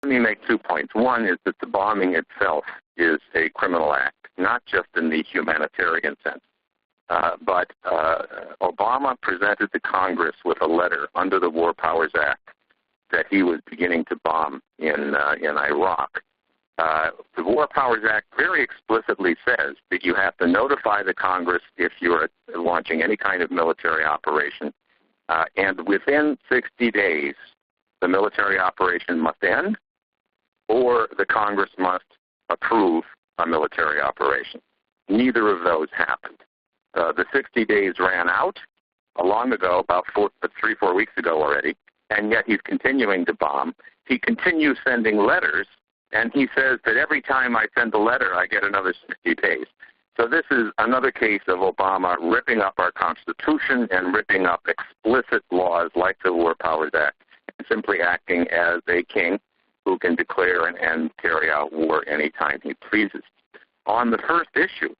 Let me make 2 points. One is that the bombing itself is a criminal act, not just in the humanitarian sense. But Obama presented the Congress with a letter under the War Powers Act that he was beginning to bomb in Iraq. The War Powers Act very explicitly says that you have to notify the Congress if you're launching any kind of military operation, and within 60 days, the military operation must end, or the Congress must approve a military operation. Neither of those happened. The 60 days ran out long ago, about 3-4 weeks ago already, and yet he's continuing to bomb. He continues sending letters, and he says that every time I send a letter, I get another 60 days. So this is another case of Obama ripping up our Constitution and ripping up explicit laws like the War Powers Act, and simply acting as a king who can declare and carry out war anytime he pleases. On the first issue,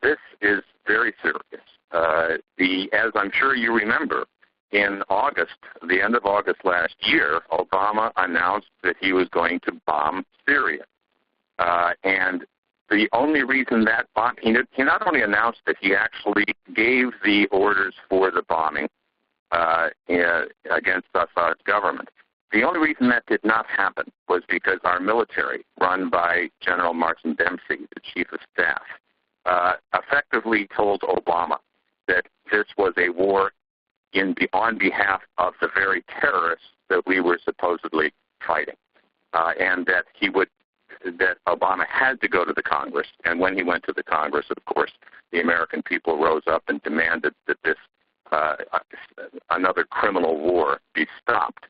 this is very serious. As I'm sure you remember, in August, the end of August last year, Obama announced that he was going to bomb Syria. And the only reason that he not only announced that he actually gave the orders for the bombing against Assad's government. The only reason that did not happen was because our military, run by General Martin Dempsey, the chief of staff, effectively told Obama that this was a war on behalf of the very terrorists that we were supposedly fighting, and that Obama had to go to the Congress. And when he went to the Congress, of course, the American people rose up and demanded that this another criminal war be stopped.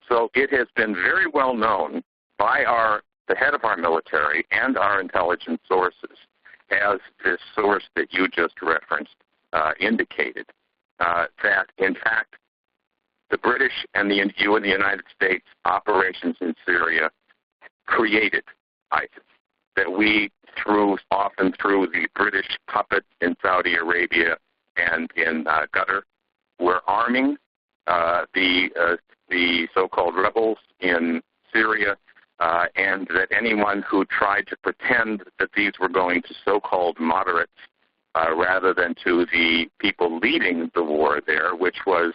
So it has been very well known by the head of our military and our intelligence sources, as this source that you just referenced indicated, that in fact the British and the United States operations in Syria created ISIS. That we, often through the British puppets in Saudi Arabia and in Qatar, were arming the so-called rebels in Syria, and that anyone who tried to pretend that these were going to so-called moderates rather than to the people leading the war there, which was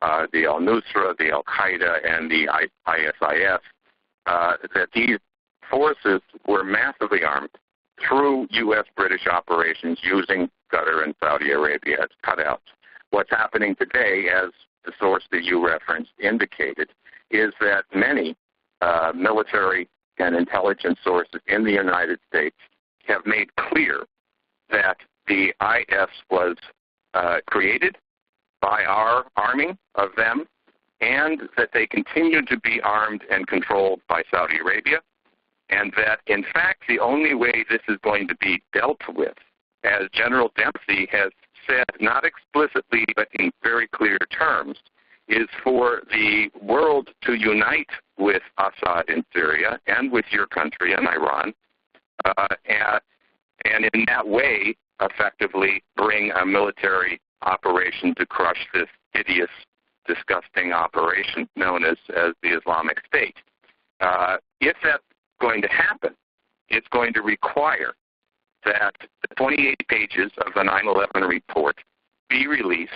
the al-Nusra, the al-Qaeda, and the ISIS, that these forces were massively armed through U.S.-British operations using Qatar and Saudi Arabia as cutouts. What's happening today, as the source that you referenced indicated, is that many military and intelligence sources in the United States have made clear that the IS was created by our arming of them, and that they continue to be armed and controlled by Saudi Arabia, and that, in fact, the only way this is going to be dealt with, as General Dempsey has said, not explicitly but in very clear terms, is for the world to unite with Assad in Syria and with your country and Iran, and in that way effectively bring a military operation to crush this hideous, disgusting operation known as the Islamic State. If that's going to happen, it's going to require that the 28 pages of the 9/11 report be released.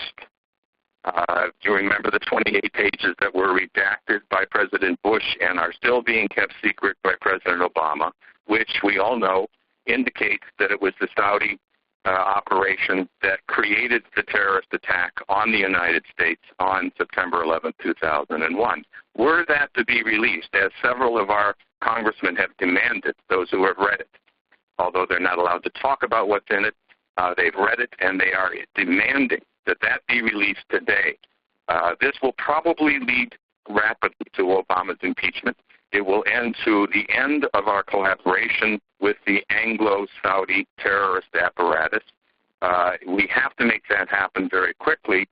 You remember the 28 pages that were redacted by President Bush and are still being kept secret by President Obama, which we all know indicates that it was the Saudi operation that created the terrorist attack on the United States on September 11, 2001. Were that to be released, as several of our congressmen have demanded, those who have read it, although they're not allowed to talk about what's in it, they've read it and they are demanding that that be released today. This will probably lead rapidly to Obama's impeachment. It will end to the end of our collaboration with the Anglo-Saudi terrorist apparatus. We have to make that happen very quickly.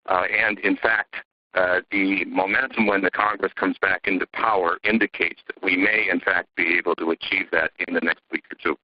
And in fact, the momentum when the Congress comes back into power indicates that we may, in fact, be able to achieve that in the next week or two.